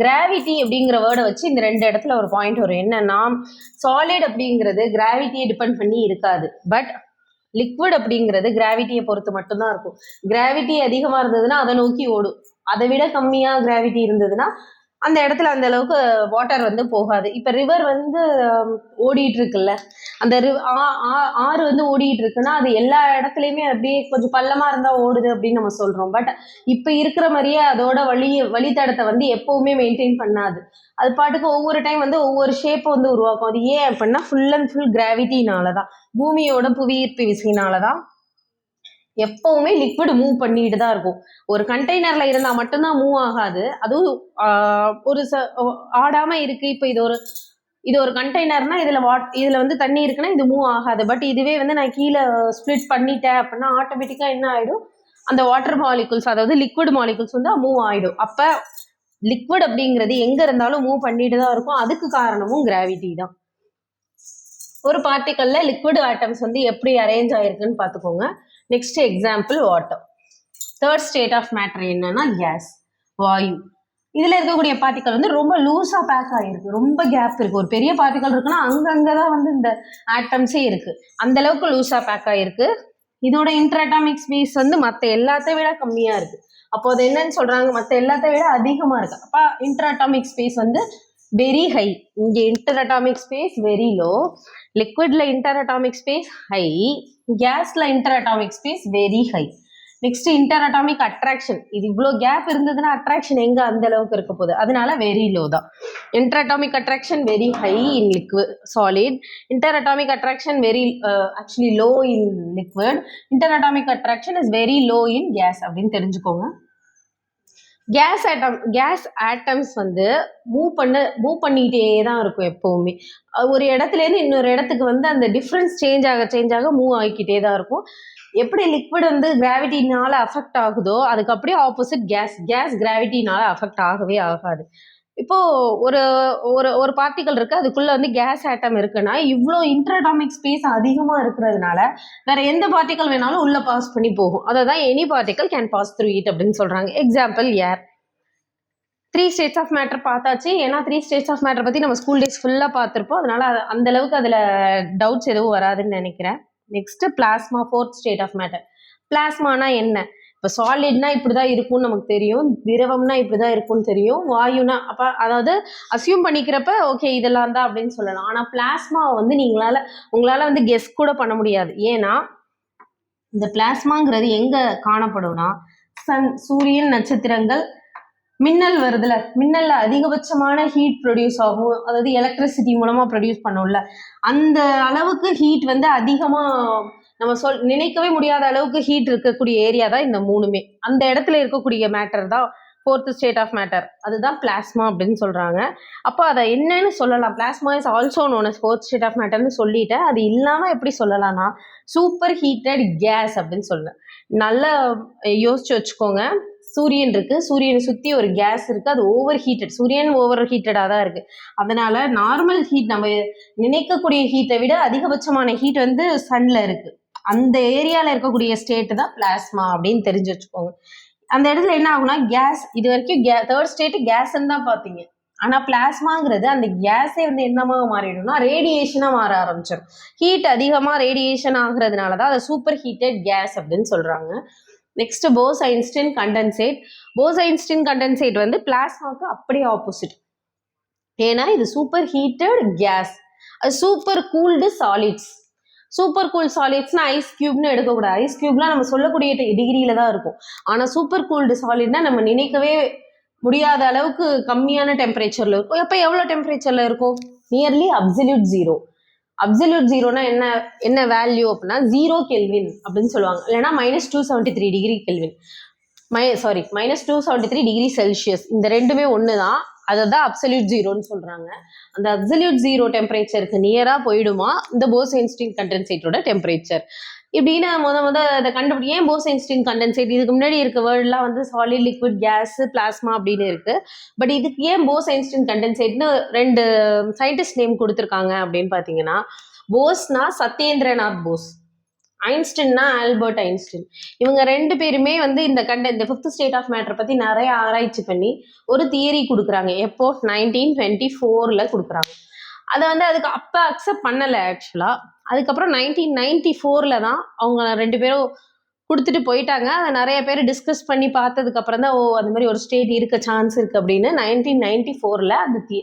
கிராவிட்டி அப்படிங்கிற வேர்டை வச்சு இந்த ரெண்டு இடத்துல ஒரு பாயிண்ட் வரும். என்னன்னா சாலிட் அப்படிங்கிறது கிராவிட்டியை டிபெண்ட் பண்ணி இருக்காது, பட் லிக்விட் அப்படிங்கிறது கிராவிட்டியை பொறுத்து மட்டும்தான் இருக்கும். கிராவிட்டி அதிகமாக இருந்ததுன்னா அதை நோக்கி ஓடும், அதை விட கம்மியாக கிராவிட்டி இருந்ததுன்னா அந்த இடத்துல அந்த அளவுக்கு வாட்டர் வந்து போகாது. இப்போ ரிவர் வந்து ஓடிட்டு இருக்குல்ல, அந்த ஆறு வந்து ஓடிட்டு இருக்குன்னா அது எல்லா இடத்துலையுமே அப்படியே கொஞ்சம் பள்ளமா இருந்தால் ஓடுது அப்படின்னு நம்ம சொல்றோம். பட் இப்போ இருக்கிற மாதிரியே அதோட வழித்தடத்தை வந்து எப்பவுமே மெயின்டைன் பண்ணாது. அது பாட்டுக்கு ஒவ்வொரு டைம் வந்து ஒவ்வொரு ஷேப்பை வந்து உருவாக்கும். அது ஏன் அப்படின்னா ஃபுல் அண்ட் ஃபுல் கிராவிட்டினால தான், பூமியோட புவியீர்ப்பு விசையினால தான் எப்பவுமே லிக்விட் மூவ் பண்ணிட்டு தான் இருக்கும். ஒரு கண்டெய்னர்ல இருந்தா மட்டும்தான் மூவ் ஆகாது. அதுவும் ஒரு ஆடாம இருக்கு. இப்போ இது ஒரு கண்டெய்னர்னா இதுல வந்து தண்ணி இருக்குன்னா இது மூவ் ஆகாது. பட் இதுவே வந்து நான் கீழே ஸ்பிளிட் பண்ணிட்டேன் அப்படின்னா ஆட்டோமேட்டிக்கா என்ன ஆயிடும், அந்த வாட்டர் மாலிகுல்ஸ், அதாவது லிக்விட் மாலிகுல்ஸ் வந்து மூவ் ஆயிடும். அப்ப லிக்விட் அப்படிங்கிறது எங்க இருந்தாலும் மூவ் பண்ணிட்டு தான் இருக்கும். அதுக்கு காரணமும் கிராவிட்டி தான். ஒரு பார்ட்டிக்கல்ல லிக்விட் ஆட்டம்ஸ் வந்து எப்படி அரேஞ்ச் ஆயிருக்குன்னு பார்த்துக்கோங்க. Next example water. Third state of matter என்னன்னா கேஸ், வாயு. இதுல இருக்கக்கூடிய பார்ட்டிகல் வந்து ரொம்ப லூஸா பேக் ஆகிருக்கு, ரொம்ப கேப் இருக்கு. ஒரு பெரிய பார்ட்டிகல் இருக்குன்னா அங்கங்கதான் வந்து இந்த ஆட்டம்ஸே இருக்கு, அந்த அளவுக்கு லூஸா பேக் ஆகிருக்கு. இதோட இன்டர் அட்டாமிக் ஸ்பேஸ் வந்து மற்ற எல்லாத்தையும் விட கம்மியா இருக்கு. அப்போ அது என்னன்னு சொல்றாங்க, மற்ற எல்லாத்தையும் விட அதிகமா இருக்கு. அப்ப இன்டர் அட்டாமிக் ஸ்பேஸ் வந்து வெரி ஹை. இங்க inter atomic space very low, லிக்விட்ல இன்டர் அட்டாமிக் ஸ்பேஸ் ஹை, கேஸ்ல inter atomic space very high. Next inter atomic attraction. இது இவ்வளோ கேப் இருந்ததுன்னா அட்ராக்ஷன் எங்க அந்த அளவுக்கு இருக்க போகுது, அதனால வெரி லோ தான். Inter atomic attraction very high in liquid solid, inter atomic attraction very actually low in liquid, inter atomic attraction is very low in gas அப்படின்னு தெரிஞ்சுக்கோங்க. கேஸ் ஆட்டம்ஸ் வந்து மூவ் பண்ணிட்டே தான் இருக்கும் எப்பவுமே. ஒரு இடத்துல இருந்து இன்னொரு இடத்துக்கு வந்து அந்த டிஃப்ரென்ஸ் சேஞ்ச் ஆக மூவ் ஆகிக்கிட்டே தான் இருக்கும். எப்படி லிக்விட் வந்து கிராவிட்டினால அஃபெக்ட் ஆகுதோ அதுக்கு அப்படியே ஆப்போசிட் கேஸ் கிராவிட்டினால அஃபெக்ட் ஆகவே ஆகாது. இப்போ ஒரு ஒரு ஒரு பார்ட்டிகல் இருக்கு, அதுக்குள்ள வந்து கேஸ் ஆட்டம் இருக்குன்னா இவ்வளோ இன்டர் அட்டாமிக் ஸ்பேஸ் அதிகமா இருக்கிறதுனால வேற எந்த பார்ட்டிகல் வேணாலும் உள்ள பாஸ் பண்ணி போகும். அதை தான் any particle can pass through it அப்படின்னு சொல்றாங்க. Example air. 3 states of matter பார்த்தாச்சு. ஏன்னா 3 ஸ்டேட்ஸ் ஆஃப் மேட்டர் பத்தி நம்ம ஸ்கூல் டேஸ் ஃபுல்லா பார்த்துருப்போம், அதனால அந்த அளவுக்கு அதுல டவுட்ஸ் எதுவும் வராதுன்னு நினைக்கிறேன். Next plasma, 4th state of matter. பிளாஸ்மானா என்ன? இப்போ சாலிட்னா இப்படி தான் இருக்கும்னு நமக்கு தெரியும், திரவம்னா இப்படி தான் இருக்கும்னு தெரியும், வாயுனா அப்போ அதாவது அசியூம் பண்ணிக்கிறப்ப ஓகே இதெல்லாம் தான் அப்படின்னு சொல்லலாம். ஆனால் பிளாஸ்மாவை வந்து உங்களால் வந்து கெஸ் கூட பண்ண முடியாது. ஏன்னா இந்த பிளாஸ்மாங்கிறது எங்கே காணப்படும்னா சூரியன், நட்சத்திரங்கள், மின்னல் வருதுல, மின்னல்ல அதிகபட்சமான ஹீட் ப்ரொடியூஸ் ஆகும், அதாவது எலக்ட்ரிசிட்டி மூலமா ப்ரொடியூஸ் பண்ணும்ல, அந்த அளவுக்கு ஹீட் வந்து அதிகமா நம்ம நினைக்கவே முடியாத அளவுக்கு ஹீட் இருக்கக்கூடிய ஏரியா தான் இந்த மூணுமே. அந்த இடத்துல இருக்கக்கூடிய மேட்டர் தான் ஃபோர்த் ஸ்டேட் ஆஃப் மேட்டர், அதுதான் பிளாஸ்மா அப்படின்னு சொல்றாங்க. அப்போ அதை என்னன்னு சொல்லலாம்? Plasma is also known as fourth state of மேட்டர்னு சொல்லிட்டேன். அது இல்லாம எப்படி சொல்லலாம்னா சூப்பர் ஹீட்டட் கேஸ் அப்படின்னு சொல்லுவேன். நல்லா யோசிச்சு வச்சுக்கோங்க. சூரியன் இருக்கு, சூரியனை சுற்றி ஒரு கேஸ் இருக்குது, அது ஓவர் ஹீட்டட், சூரியன் ஓவர் ஹீட்டடாக தான் இருக்குது. அதனால் நார்மல் ஹீட் நம்ம நினைக்கக்கூடிய ஹீட்டை விட அதிகபட்சமான ஹீட் வந்து சன்னில் இருக்குது. அந்த ஏரியாவில் இருக்கக்கூடிய ஸ்டேட்டு தான் பிளாஸ்மா அப்படின்னு தெரிஞ்சு வச்சுக்கோங்க. அந்த இடத்துல என்ன ஆகுனா கேஸ், இது வரைக்கும் தேர்ட் ஸ்டேட்டு கேஸ்ன்னு தான் பார்த்தீங்க. ஆனால் பிளாஸ்மாங்கிறது அந்த கேஸே வந்து என்னமாக மாறிடும்னா ரேடியேஷனாக மாற ஆரம்பிச்சிடும். ஹீட் அதிகமாக ரேடியேஷன் ஆகுறதுனால தான் அதை சூப்பர் ஹீட்டட் கேஸ் அப்படின்னு சொல்கிறாங்க. Next Bose Einstein condensate. Bose Einstein condensate வந்து பிளாஸ்மாவுக்கு அப்படியே ஆப்போசிட். ஏன்னா இது சூப்பர் ஹீட்டட் கேஸ், அது super cooled solids. Super cool சாலிட்ஸ்னா ஐஸ் கியூப்னு எடுக்கக்கூடாது. ஐஸ் கியூப்லாம் நம்ம சொல்லக்கூடிய டிகிரியில தான் இருக்கும். ஆனால் சூப்பர் கூல்டு சாலிட்னா நம்ம நினைக்கவே முடியாத அளவுக்கு கம்மியான டெம்பரேச்சர்ல இருக்கும். எப்போ எவ்வளோ டெம்பரேச்சர்ல இருக்கும்? Nearly absolute zero. அப்சல்யூட் ஜீரோனா என்ன வேல்யூ அப்படின்னா 0 கெல்வின் அப்படின்னு சொல்லுவாங்க, இல்லைன்னா -273 டிகிரி கெல்வின், -273 டிகிரி செல்சியஸ். இந்த ரெண்டுமே ஒன்று தான், அதை தான் அப்சல்யூட் ஜீரோன்னு சொல்றாங்க. அந்த அப்சல்யூட் ஜீரோ டெம்பரேச்சருக்கு நியரா போயிடுமா இந்த போஸ்-ஐன்ஸ்டீன் கண்டென்சேட்டோட டெம்பரேச்சர். இப்படின்னு இதை ஏன் போஸ்-ஐன்ஸ்டீன் கண்டென்சேட், இதுக்கு முன்னாடி இருக்க வேர்ட்லாம் வந்து சாலிட், லிக்விட், கேஸ், பிளாஸ்மா அப்படின்னு இருக்கு. பட் இதுக்கு ஏன் போஸ்-ஐன்ஸ்டீன் கண்டென்சேட்னு 2 சயின்டிஸ்ட் நேம் கொடுத்துருக்காங்க அப்படின்னு பார்த்தீங்கன்னா, போஸ்னா சத்யேந்திரநாத் போஸ், ஐன்ஸ்டீன்னா ஆல்பர்ட் ஐன்ஸ்டீன். இவங்க 2 பேருமே வந்து இந்த ஃபிஃப்த் ஸ்டேட் ஆஃப் மேட்டர் பற்றி நிறைய ஆராய்ச்சி பண்ணி ஒரு தியரி கொடுக்குறாங்க. எப்போ 1924 கொடுக்குறாங்க. அதை வந்து அதுக்கு அப்போ அக்செப்ட் பண்ணலை ஆக்சுவலாக. அதுக்கப்புறம் 1994 தான் அவங்க 2 பேரும் கொடுத்துட்டு போயிட்டாங்க. அதை நிறைய பேர் டிஸ்கஸ் பண்ணி பார்த்ததுக்கப்புறம் தான் அந்த மாதிரி ஒரு ஸ்டேட் இருக்க சான்ஸ் இருக்குது அப்படின்னு 1994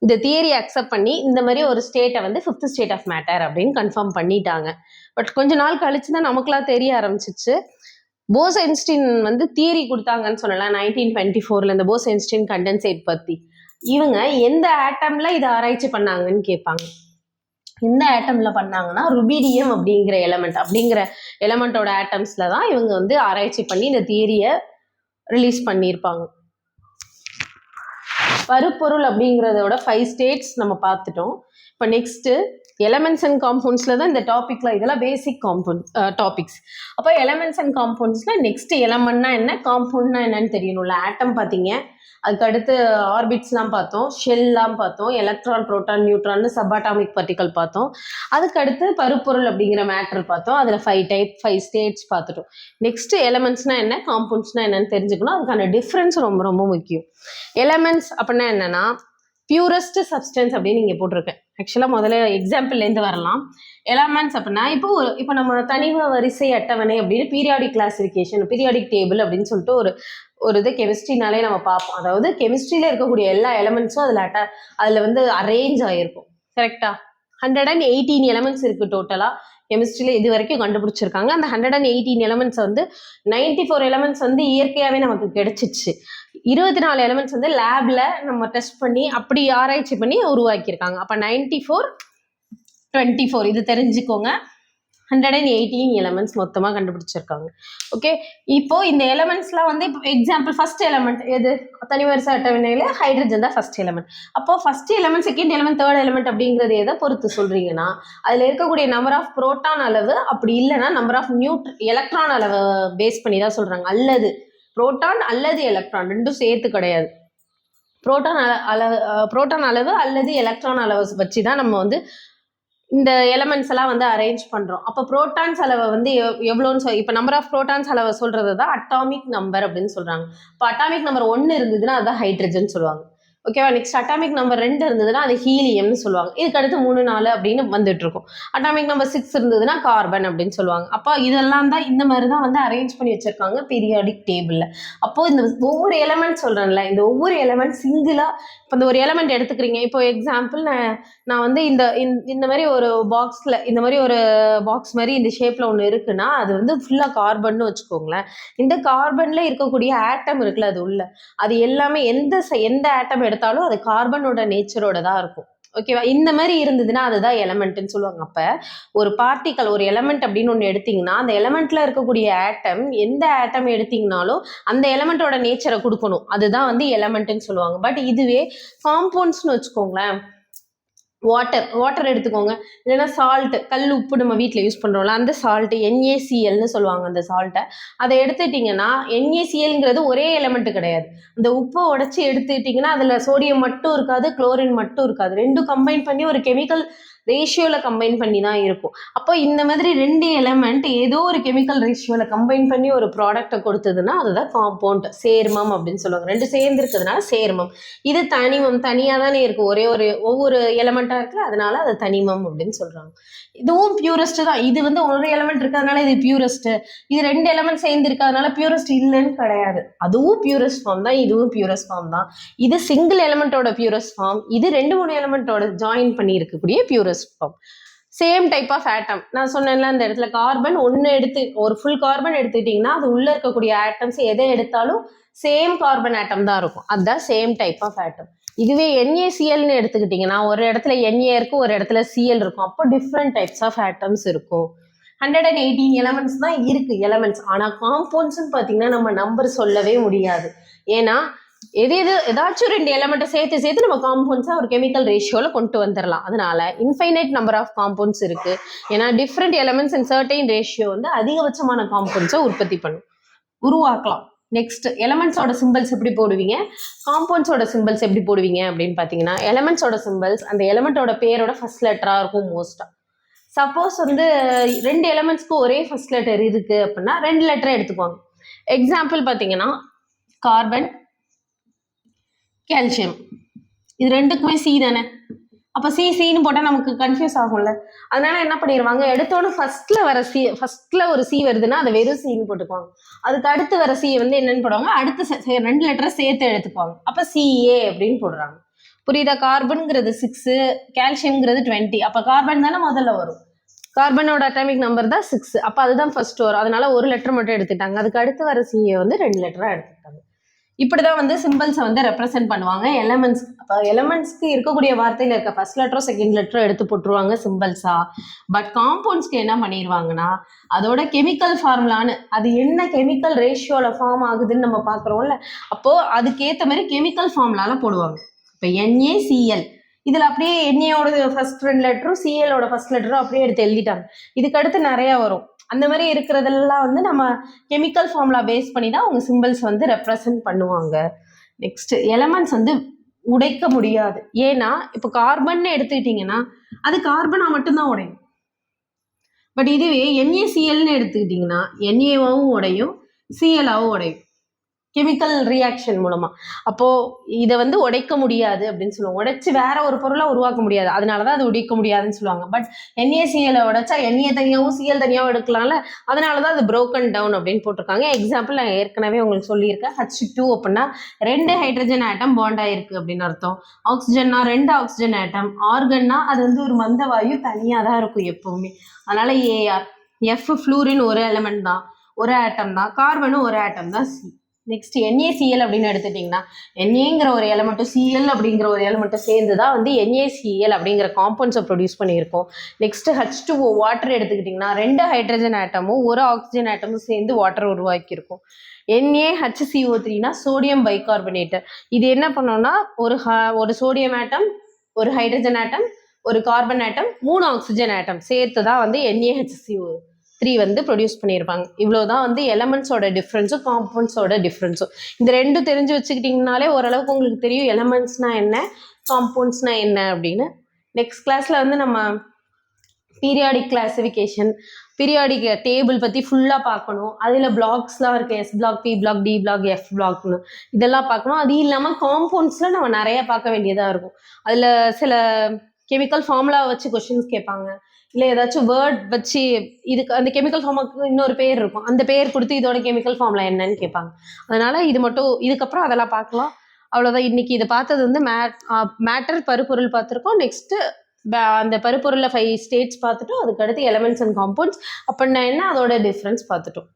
இந்த தியரி அக்செப்ட் பண்ணி இந்த மாதிரி ஒரு ஸ்டேட்டை வந்து ஃபிஃப்த் ஸ்டேட் ஆஃப் மேட்டர் அப்படின்னு கன்ஃபார்ம் பண்ணிட்டாங்க. பட் கொஞ்ச நாள் கழிச்சு தான் நமக்குலாம் தெரிய ஆரம்பிச்சிச்சு. போஸ்-ஐன்ஸ்டீன் வந்து தியரி கொடுத்தாங்கன்னு சொல்லலாம் 1924 இந்த போஸ்-ஐன்ஸ்டீன் கண்டென்சேட் பற்றி. இவங்க எந்த ஆட்டம்ல இதை ஆராய்ச்சி பண்ணாங்கன்னு கேட்பாங்க. எந்த ஆட்டம்ல பண்ணாங்கன்னா ருபீடியம் அப்படிங்கிற எலமெண்டோட ஆட்டம்ஸ்ல தான் இவங்க வந்து ஆராய்ச்சி பண்ணி இந்த தியரியை ரிலீஸ் பண்ணியிருப்பாங்க. பருப்பொருள் அப்படிங்கிறதோட 5 ஸ்டேட்ஸ் நம்ம பார்த்துட்டோம். இப்போ நெக்ஸ்ட்டு எலமெண்ட்ஸ் அண்ட் காம்பவுண்ட்ஸில் தான் இந்த டாப்பிக்கில், இதெல்லாம் பேசிக் டாபிக்ஸ். அப்போ எலமெண்ட்ஸ் அண்ட் காம்பவுண்ட்ஸில் நெக்ஸ்ட் எலமெண்ட்னா என்ன, காம்பவுண்ட்னா என்னன்னு தெரியணும்ல. ஆட்டம் பார்த்தீங்க, அதுக்கடுத்து ஆர்பிட்ஸ்லாம் பார்த்தோம், ஷெல்லாம் பார்த்தோம், electron, proton, neutron, subatomic particle பார்த்தோம். அதுக்கடுத்து பருப்பொருள் அப்படிங்கிற மேட்டர் பார்த்தோம். அதில் 5 ஸ்டேட்ஸ் பார்த்துட்டோம். நெக்ஸ்ட் எலமெண்ட்ஸ்னா என்ன, காம்பவுண்ட்ஸ்னா என்னன்னு தெரிஞ்சுக்கணும். அதுக்கான டிஃப்ரென்ஸ் ரொம்ப ரொம்ப முக்கியம். எலமெண்ட்ஸ் அப்படின்னா என்னன்னா பியூரஸ்ட் சப்ஸ்டன்ஸ் அப்படின்னு நீங்கள் போட்டிருக்கேன். ஆக்சுவலாக முதல்ல எக்ஸாம்பிள்லேருந்து வரலாம். எலமெண்ட்ஸ் அப்படின்னா இப்போ நம்ம தனிம வரிசை அட்டவணை அப்படின்னு பீரியாடிக் கிளாசிஃபிகேஷன், பீரியாடிக் டேபிள் அப்படின்னு சொல்லிட்டு ஒரு இது கெமிஸ்ட்ரினாலே நம்ம பார்ப்போம். அதாவது கெமிஸ்ட்ரியில் இருக்கக்கூடிய எல்லா எலமெண்ட்ஸும் அதில் வந்து அரேஞ்ச் ஆகிருக்கும். கரெக்டாக 118 எலமெண்ட்ஸ் இருக்குது டோட்டலாக கெமிஸ்ட்ரியில் இது வரைக்கும் கண்டுபிடிச்சிருக்காங்க. அந்த 118 எலமெண்ட்ஸ் வந்து 94 எலமெண்ட்ஸ் வந்து இயற்கையாகவே நமக்கு கிடைச்சிச்சு. 24 எலமெண்ட்ஸ் வந்து லேப்ல நம்ம டெஸ்ட் பண்ணி அப்படி ஆராய்ச்சி பண்ணி உருவாக்கியிருக்காங்க. அப்போ 94, 24 இது தெரிஞ்சுக்கோங்க. 118 எலமெண்ட்ஸ் மொத்தமாக கண்டுபிடிச்சிருக்காங்க. ஓகே, இப்போ இந்த எலமெண்ட்ஸ்லாம் வந்து இப்போ எக்ஸாம்பிள் ஃபர்ஸ்ட் எலமெண்ட் எது, தனிவரிசை அட்டவணையில் ஹைட்ரஜன் தான் ஃபர்ஸ்ட் எலமெண்ட். அப்போ first element, second element, third element அப்படிங்கிறது எதை பொறுத்து சொல்றீங்கன்னா அதில் இருக்கக்கூடிய நம்பர் ஆஃப் புரோட்டான் அளவு, அப்படி இல்லைன்னா நம்பர் ஆஃப் எலக்ட்ரான் அளவு பேஸ் பண்ணி தான் சொல்றாங்க. அல்லது புரோட்டான் அல்லது எலக்ட்ரான் ரெண்டும் சேர்த்து கிடையாது. புரோட்டான் அளவு அல்லது எலக்ட்ரான் அளவு வச்சு தான் நம்ம வந்து இந்த எலமெண்ட்ஸ் எல்லாம் வந்து அரேஞ்ச் பண்ணுறோம். அப்போ புரோட்டான்ஸ் அளவை வந்து எவ்வளோன்னு இப்போ நம்பர் ஆஃப் புரோட்டான்ஸ் அளவை சொல்கிறது தான் அட்டாமிக் நம்பர் அப்படின்னு சொல்கிறாங்க. இப்போ அட்டாமிக் நம்பர் 1 இருந்ததுன்னா அதுதான் ஹைட்ரஜன் சொல்லுவாங்க. ஓகேவா. நெக்ஸ்ட் அட்டாமிக் நம்பர் 2 இருந்ததுன்னா அது ஹீலியம்னு சொல்லுவாங்க. இதுக்கு அடுத்து 3 4 அப்படின்னு வந்துட்டு இருக்கும். அட்டாமிக் நம்பர் 6 இருந்ததுன்னா கார்பன் அப்படின்னு சொல்லுவாங்க. அப்போ இதெல்லாம் தான் இந்த மாதிரி தான் வந்து அரேஞ்ச் பண்ணி வச்சிருக்காங்க பீரியாடிக் டேபிள்ல. அப்போ இந்த ஒவ்வொரு எலமெண்ட் சொல்றேன்ல, இந்த ஒவ்வொரு எலமெண்ட் சிங்கிளா இப்போ இந்த ஒரு எலமெண்ட் எடுத்துக்கிறீங்க. இப்போ எக்ஸாம்பிள் நான் வந்து இந்த மாதிரி ஒரு பாக்ஸ்ல இந்த மாதிரி ஒரு பாக்ஸ் மாதிரி இந்த ஷேப்ல ஒன்று இருக்குன்னா அது வந்து ஃபுல்லா கார்பன்னு வச்சுக்கோங்களேன். இந்த கார்பன்ல இருக்கக்கூடிய ஆட்டம் இருக்குல்ல அது உள்ள, அது எல்லாமே எந்த ஆட்டம் எடுத்தாலும் அது கார்பனோட நேச்சரோட தான் இருக்கும். ஓகேவா. இந்த மாதிரி இருந்ததுன்னா அதுதான் எலமெண்ட்னு சொல்லுவாங்க. அப்ப ஒரு பார்ட்டிக்கல் ஒரு எலமெண்ட் அப்படின்னு ஒன்று எடுத்தீங்கன்னா அந்த எலமெண்ட்ல இருக்கக்கூடிய ஆட்டம் எந்த ஆட்டம் எடுத்தீங்கனாலும் அந்த எலமெண்டோட நேச்சரை கொடுக்கணும். அதுதான் வந்து எலமெண்ட்னு சொல்லுவாங்க. பட் இதுவே காம்பவுண்ட்ஸ்னு வச்சுக்கோங்களேன். வாட்டர் எடுத்துக்கோங்க, இல்லைன்னா சால்ட், கல் உப்பு நம்ம வீட்டில் யூஸ் பண்ணுறோம்ல அந்த சால்ட்டு NaClன்னு சொல்லுவாங்க. அந்த சால்ட்டை அதை எடுத்துட்டிங்கன்னா NaClங்கிறது ஒரே எலமெண்ட் கிடையாது. அந்த உப்பை உடச்சி எடுத்துக்கிட்டிங்கன்னா அதில் சோடியம் மட்டும் இருக்காது, குளோரின் மட்டும் இருக்காது. ரெண்டும் கம்பைன் பண்ணி ஒரு கெமிக்கல் ரேஷியோவில் கம்பைன் பண்ணி தான் இருக்கும். அப்போ இந்த மாதிரி 2 எலமெண்ட் ஏதோ ஒரு கெமிக்கல் ரேஷியோவில் கம்பைன் பண்ணி ஒரு ப்ராடக்டை கொடுத்ததுன்னா அதுதான் காம்பவுண்ட், சேர்மம் அப்படின்னு சொல்லுவாங்க. 2 சேர்ந்து இருக்கிறதுனால சேர்மம். இது தனிமம், தனியாக தானே இருக்கும், ஒவ்வொரு எலமெண்ட்டாக இருக்குல்ல, அதனால அது தனிமம் அப்படின்னு சொல்கிறாங்க. இதுவும் பியூரஸ்ட் தான். இது வந்து ஒரு எலமெண்ட் இருக்கிறதுனால இது பியூரஸ்ட், இது 2 எலமெண்ட் சேர்ந்து இருக்கிறதுனால பியூரஸ்ட் இல்லைன்னு கிடையாது. அதுவும் பியூரஸ்ட் ஃபார்ம் தான், இதுவும் பியூரஸ்ட் ஃபார்ம் தான். இது சிங்கிள் எலமெண்டோட பியூரஸ்ட் ஃபார்ம், இது 2 3 எலமெண்டோட ஜாயின் பண்ணி இருக்கக்கூடிய purest form. Same type of atom நான் சொன்னேன்ல, அந்த இடத்துல கார்பன் ஒரு ஃபுல் கார்பன் எடுத்துக்கிட்டிங்கன்னா அது உள்ள இருக்கக்கூடிய ஆட்டம்ஸ் எதை எடுத்தாலும் சேம் கார்பன் ஆட்டம் தான் இருக்கும். அதுதான் சேம் டைப் ஆஃப் ஆட்டம். இதுவே NaClன்னு எடுத்துக்கிட்டிங்கன்னா ஒரு இடத்துல Na இருக்கும், ஒரு இடத்துல Cl இருக்கும். அப்போ டிஃப்ரெண்ட் டைப்ஸ் ஆஃப் ஆட்டம்ஸ் இருக்கும். 118 எலமெண்ட்ஸ் தான் இருக்கு எலமெண்ட்ஸ். ஆனால் காம்பவுண்ட்ஸ்ன்னு பார்த்தீங்கன்னா நம்ம நம்பர் சொல்லவே முடியாது. ஏன்னா ஏதாச்சும் 2 எலமெண்ட்டை சேர்த்து நம்ம காம்பவுண்ட்ஸை ஒரு கெமிக்கல் ரேஷியோவில் கொண்டு வந்துடலாம். அதனால இன்ஃபைனைட் நம்பர் ஆஃப் காம்பவுண்ட்ஸ் இருக்கு. ஏன்னா different elements in certain ratio வந்து அதிகபட்சமான காம்பவுண்ட்ஸை உருவாக்கலாம். நெக்ஸ்ட் எலமெண்ட்ஸோட சிம்பிள்ஸ் எப்படி போடுவீங்க, காம்பவுண்ட்ஸோட சிம்பிள்ஸ் எப்படி போடுவீங்க அப்படின்னு பார்த்தீங்கன்னா, எலமெண்ட்ஸோட சிம்பிள்ஸ் அந்த எலமெண்ட்டோட பேரோட ஃபர்ஸ்ட் லெட்டரா இருக்கும் மோஸ்டா. சப்போஸ் வந்து 2 எலமெண்ட்ஸ்க்கு ஒரே ஃபர்ஸ்ட் லெட்டர் இருக்கு அப்படின்னா 2 லெட்டரை எடுத்துக்குவாங்க. எக்ஸாம்பிள் பார்த்தீங்கன்னா கார்பன், கால்சியம், இது 2க்குமே சி தானே. அப்போ சின்னு போட்டால் நமக்கு கன்ஃபியூஸ் ஆகும்ல. அதனால என்ன பண்ணிடுவாங்க, எடுத்தோன்னு ஃபர்ஸ்ட்ல ஒரு சி வருதுன்னா அதை வெறும் சின்னு போட்டுக்குவாங்க. அதுக்கு அடுத்து வர சி வந்து என்னன்னு போடுவாங்க, அடுத்து 2 லெட்டரை சேர்த்து எடுத்துக்குவாங்க. அப்போ CA அப்படின்னு போடுறாங்க. புரியுதா. கார்பனுங்கிறது 6, கால்சியம்ங்கிறது 20. அப்போ கார்பன் தானே முதல்ல வரும். கார்பனோட அட்டாமிக் நம்பர் தான் 6. அப்போ அதுதான் ஃபர்ஸ்ட் வரும். அதனால ஒரு லெட்டர் மட்டும் எடுத்துட்டாங்க. அதுக்கு அடுத்து வர CA வந்து 2 லெட்டராக எடுத்துட்டாங்க. இப்படிதான் வந்து சிம்பிள்ஸை வந்து ரெப்ரசென்ட் பண்ணுவாங்க எலமெண்ட்ஸ். அப்போ எலமெண்ட்ஸ்க்கு இருக்கக்கூடிய வார்த்தையில் இருக்க ஃபர்ஸ்ட் லெட்டரோ செகண்ட் லெட்டரோ எடுத்து போட்டுருவாங்க சிம்பிள்ஸா. பட் காம்பவுண்ட்ஸ்க்கு என்ன பண்ணிடுவாங்கன்னா அதோட கெமிக்கல் ஃபார்முலான்னு, அது என்ன கெமிக்கல் ரேஷியோவில் ஃபார்ம் ஆகுதுன்னு நம்ம பார்க்குறோம்ல, அப்போது அதுக்கேற்ற மாதிரி கெமிக்கல் ஃபார்முலால போடுவாங்க. இப்போ NaCl இதில் அப்படியே NAயோட ஃபர்ஸ்ட் 2 லெட்டரும் CLோட ஃபர்ஸ்ட் லெட்டரும் அப்படியே எடுத்து எழுதிட்டாங்க. இதுக்கு அடுத்து நிறையா வரும். அந்த மாதிரி இருக்கிறதெல்லாம் வந்து நம்ம கெமிக்கல் ஃபார்முலா பேஸ் பண்ணி தான் அவங்க சிம்பிள்ஸ் வந்து ரெப்ரசன்ட் பண்ணுவாங்க. நெக்ஸ்ட் எலமெண்ட்ஸ் வந்து உடைக்க முடியாது. ஏன்னா இப்போ கார்பன் எடுத்துக்கிட்டிங்கன்னா அது கார்பனா மட்டும்தான் உடையும். பட் இதுவே NaClன்னு எடுத்துக்கிட்டிங்கன்னா Naவும் உடையும், CLவும் உடையும் கெமிக்கல் ரியாக்ஷன் மூலமா. அப்போ இதை வந்து உடைக்க முடியாது அப்படின்னு சொல்லுவாங்க. உடைச்சு வேற ஒரு பொருளை உருவாக்க முடியாது, அதனாலதான் அது உடைக்க முடியாதுன்னு சொல்லுவாங்க. பட் NaCl உடைச்சா Na தனியாகவும் Cl தனியாகவும் எடுக்கலாம்ல, அதனாலதான் அது broken down அப்படின்னு போட்டிருக்காங்க. எக்ஸாம்பிள் நான் ஏற்கனவே உங்களுக்கு சொல்லியிருக்கேன். H2 அப்படின்னா 2 ஹைட்ரஜன் ஆட்டம் பாண்ட் ஆயிருக்கு அப்படின்னு அர்த்தம். ஆக்சிஜன்னா 2 ஆக்சிஜன் ஆட்டம். ஆர்கன்னா அது வந்து ஒரு மந்த வாயு, தனியா தான் இருக்கும் எப்பவுமே. அதனால AR. F ஃப்ளூரின் ஒரு எலமெண்ட் தான், ஒரு ஆட்டம் தான். கார்பனும் ஒரு ஆட்டம் தான், C. நெக்ஸ்ட் NaCl அப்படின்னு எடுத்துட்டிங்கன்னா NAங்கிற ஒரு எலமெண்ட்டும் Cl அப்படிங்கிற ஒரு எலமெண்ட்டும் சேர்ந்து தான் வந்து NaCl அப்படிங்கிற காம்பவுண்ட்ஸை ப்ரொடியூஸ் பண்ணியிருக்கோம். நெக்ஸ்ட் H2O வாட்டர் எடுத்துக்கிட்டிங்கன்னா 2 ஹைட்ரஜன் ஆட்டமும் ஒரு ஆக்சிஜன் ஆட்டமும் சேர்ந்து வாட்டர் உருவாக்கியிருக்கும். NaHCO3னா சோடியம் பைகார்பனேட். இது என்ன பண்ணோம்னா ஒரு சோடியம் ஆட்டம், ஒரு ஹைட்ரஜன் ஆட்டம், ஒரு கார்பன் ஆட்டம், 3 ஆக்சிஜன் ஆட்டம் சேர்த்து தான் வந்து NaHCO3 வந்து ப்ரொடியூஸ் பண்ணியிருப்பாங்க. இவ்வளோதான் வந்து எலமெண்ட்ஸோட டிஃப்ரென்ஸும் காம்பவுண்ட்ஸோட டிஃப்ரென்ஸும். இந்த 2 தெரிஞ்சு வச்சுக்கிட்டிங்கனாலே ஓரளவுக்கு உங்களுக்கு தெரியும் எலமெண்ட்ஸ்னா என்ன, காம்பவுண்ட்ஸ்னா என்ன அப்படின்னு. நெக்ஸ்ட் கிளாஸில் வந்து நம்ம பீரியாடிக் கிளாசிஃபிகேஷன், பீரியாடிக் டேபிள் பற்றி ஃபுல்லாக பார்க்கணும். அதில் பிளாக்ஸ்லாம் இருக்குது, S block, P block, D block, F பிளாக்னு இதெல்லாம் பார்க்கணும். அது இல்லாமல் காம்பவுண்ட்ஸில் நம்ம நிறைய பார்க்க வேண்டியதாக இருக்கும். அதில் சில கெமிக்கல் ஃபார்முலா வச்சு கொஷின்ஸ் கேட்பாங்க, இல்லை ஏதாச்சும் வேர்ட் வச்சு இதுக்கு அந்த கெமிக்கல் ஃபார்முக்கு இன்னொரு பேர் இருக்கும், அந்த பேர் கொடுத்து இதோட கெமிக்கல் ஃபார்முலா என்னன்னு கேட்பாங்க. அதனால் இது மட்டும் இதுக்கப்புறம் அதெல்லாம் பார்க்கலாம். அவ்வளோதான். இன்றைக்கி இது பார்த்தது வந்து மேட்டர் பருப்பொருள் பார்த்துருக்கோம். நெக்ஸ்ட்டு அந்த பருப்பொருளில் 5 ஸ்டேட்ஸ் பார்த்துட்டோம். அதுக்கடுத்து எலமெண்ட்ஸ் அண்ட் காம்பவுண்ட்ஸ் அப்படின்னா என்ன, அதோட டிஃப்ரென்ஸ் பார்த்துட்டோம்.